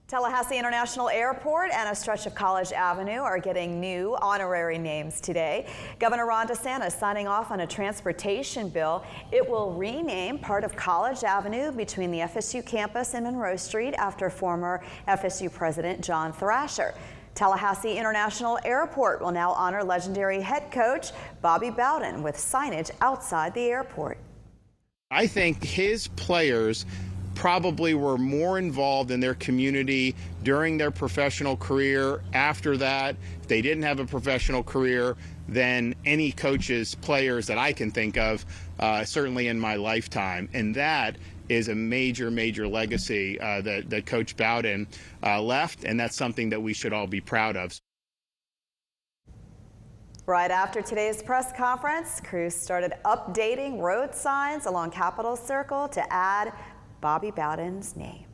Tallahassee International Airport and a stretch of College Avenue are getting new honorary names today. Governor Ron DeSantis signing off on a transportation bill. It will rename part of College Avenue between the FSU campus and Monroe Street after former FSU President John Thrasher. Tallahassee International Airport will now honor legendary head coach Bobby Bowden with signage outside the airport. I think his players probably were more involved in their community during their professional career. After that, if they didn't have a professional career, than any coaches, players that I can think of, certainly in my lifetime. And that is a major, major legacy that Coach Bowden left, and that's something that we should all be proud of. Right after today's press conference, crews started updating road signs along Capitol Circle to add Bobby Bowden's name.